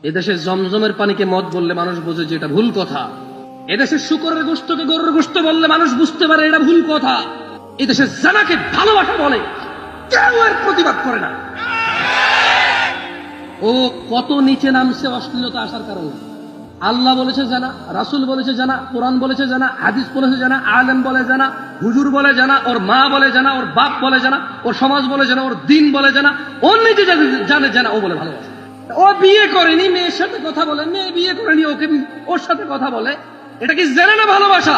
এদেশে জমজমের পানিকে মদ বললে মানুষ বোঝে যে এটা ভুল কথা। এদেশে শুকরের গোশতকে গরুর গোশত বললে মানুষ বুঝতে পারে এটা ভুল কথা। এদেশে জানাকে ভালোবাসা বলে কেউ এর প্রতিবাদ করে না। ও কত নিচে নামছে অশ্লীলতা আসার কারণে। আল্লাহ বলেছে জানা, রাসূল বলেছে জানা, কোরআন বলেছে জানা, হাদিস বলেছে জানা, আলেম বলে জানা, হুজুর বলে জানা, ওর মা বলে জানা, ওর বাপ বলে জানা, ওর সমাজ বলে জানা, ওর দিন বলে জানা, ওর নিজে জানে জানা, ও বলে ভালোবাসে। ও বিয়ে করেনি, মেয়ের সাথে কথা বলে, মেয়ে বিয়ে করেনি, ওকে ওর সাথে কথা বলে, এটা কি জানা না ভালোবাসা?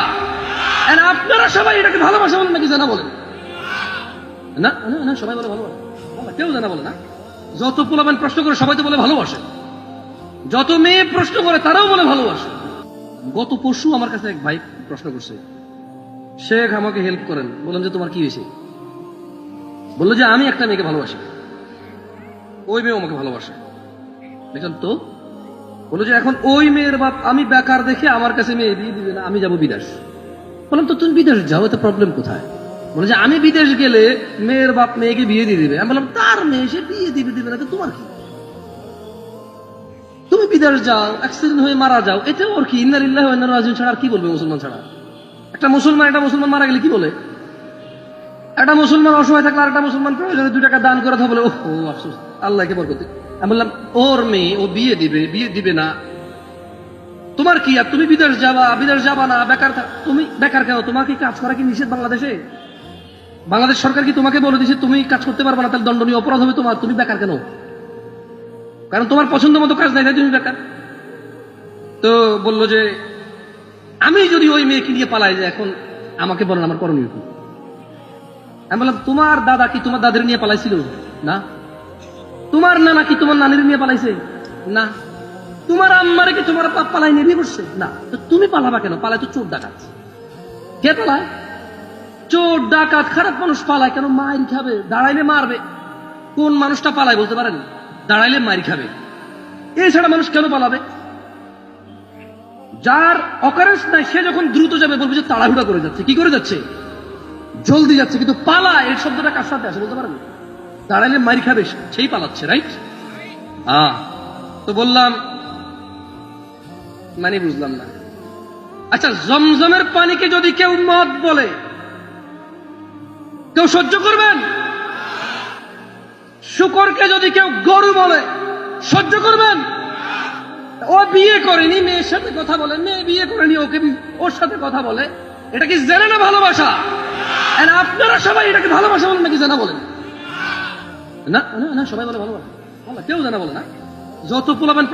আপনারা সবাই এটাকে ভালোবাসা বলেন নাকি জানা বলেন? না না, সবাই বলে ভালোবাসা, কেউ জানা বলে না। যত পোলাপান প্রশ্ন করে সবাই তো বলে ভালোবাসে, যত মেয়ে প্রশ্ন করে তারাও বলে ভালোবাসে। গত পরশু আমার কাছে এক ভাই প্রশ্ন করছে, শেখ আমাকে হেল্প করেন। বললাম যে তোমার কি হয়েছে? বললো যে আমি একটা মেয়েকে ভালোবাসি, ওই মেয়ে আমাকে ভালোবাসে। দেখলাম তো, বললো যে এখন ওই মেয়ের বাপ আমি বেকার দেখে আমার কাছে মেয়ে দিয়ে দিবে না, আমি যাবো বিদেশ। বললাম তো তুমি বিদেশ যাও, এতে প্রবলেম কোথায়? বলে যে আমি বিদেশ গেলে মেয়ের বাপ মেয়েকে বিয়ে দিয়ে দিবে। আমি বললাম তার মেয়ে সে বিয়ে দিবে না, তো তোমার কি? তুমি বিদেশ যাও, অ্যাক্সিডেন্ট হয়ে মারা যাও, এতে ওর কি? ইন্না লিল্লাহি ওয়া ইন্না ইলাইহি রাজিউন ছাড়া আর কি বলবে মুসলমান ছাড়া? একটা মুসলমান মারা গেলে কি বলে? একটা মুসলমান অসহায় থাকলে আর একটা মুসলমান প্রয়োজনে 2 টাকা দান করে দেওয়া বলে ও আফসোস, আল্লাহকে বরকত। আমি বললাম ওর মেয়ে ও বিয়ে দিবে না, তোমার কি? আর তুমি বিদেশ যাবা না, বেকার তুমি বেকার কেন? তোমার কি কাজ করা কি নিষেধ বাংলাদেশে? বাংলাদেশ সরকার কি তোমাকে বলে দিয়েছে তুমি কাজ করতে পারবে না, তাহলে দণ্ডনীয় অপরাধ হবে তোমার? তুমি বেকার কেন? কারণ তোমার পছন্দ মতো কাজ নাই, তুমি বেকার। তো বললো যে আমি যদি ওই মেয়েকে নিয়ে পালাই যে এখন আমাকে বলেন আমার করণীয় কি? আমি বললাম তোমার দাদা কি তোমার দাদের নিয়ে পালাইছিল? না। তোমার নানা কি তোমার নানির নিয়ে পালাইছে? না। তোমার আম্মারে কি তোমার বাপ পালাই নিয়ে বিয়ে করছে? না। তো তুমি পালাবা কেন? পালায় তো চোর ডাকাত। কে পালায়? চোর ডাকাত খারাপ মানুষ পালায় কেন? মাইর খাবে, দাঁড়াইলে মারবে। কোন মানুষটা পালায় বলতে পারেন? দাঁড়াইলে মাইর খাবে। এছাড়া মানুষ কেন পালাবে? যার অকারেন্স নাই সে যখন দ্রুত যাবে বলবে যে তাড়াহুড়া করে যাচ্ছে। কি করে যাচ্ছে? জলদি যাচ্ছে। কিন্তু পালা এর শব্দটা কার সাথে আসে বলতে পারেন? দাঁড়াইলে মাইর খাবে সেই পালাচ্ছে, রাইট? তো বললাম মানে বুঝলাম না। আচ্ছা, জমজমের পানিকে যদি কেউ মদ বলে কেউ সহ্য করবেন? শুকরকে যদি কেউ গরু বলে সহ্য করবেন? ও বিয়ে করেনি, মেয়ের সাথে কথা বলে, মেয়ে বিয়ে করেনি, ওকে ওর সাথে কথা বলে, এটা কি জানা না ভালোবাসা? আপনারা সবাই এটাকে ভালোবাসা বলেন নাকি জানা বলেন? না, সবাই বলে ভালোবাসা, কেউ জানা বলে না। যত পোলাপান